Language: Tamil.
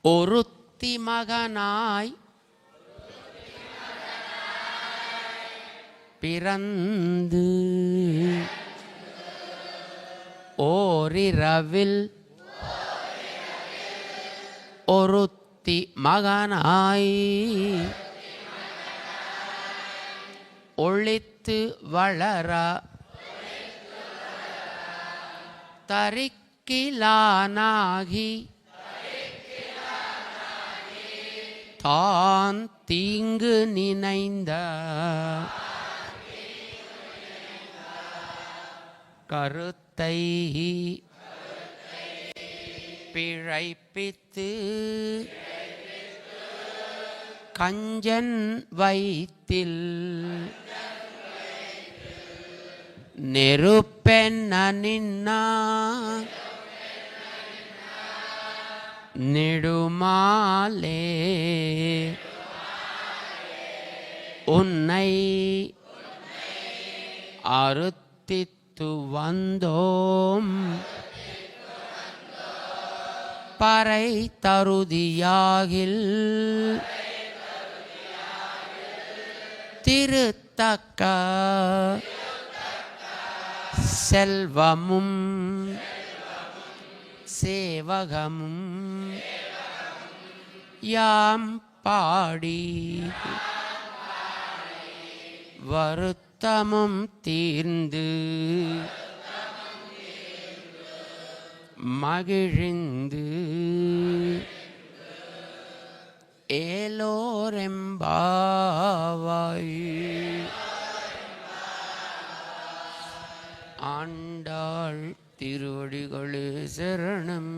ஒருத்தி மகனாய் பிறந்து ஓரிரவில் ஒருத்தி மகனாய் ஒளித்து வளர தரிக்கிலானாகி தான் தீங்கு நினைந்த கருத்தை பிழைப்பித்து கஞ்சன் வயிற்றில் நெருப்பென்ன நின்னா நெடுமாலே உன்னை அறுத்தித்து வந்தோம் பறை தருதியாகில் திருத்தக்க செல்வமும் சேவகமும் யாம் பாடி வருத்தமும் தீர்ந்து மகிழ்ந்து ஏலோரெம்பாவாய். ஆண்டாள் திருவடிகளே சரணம்.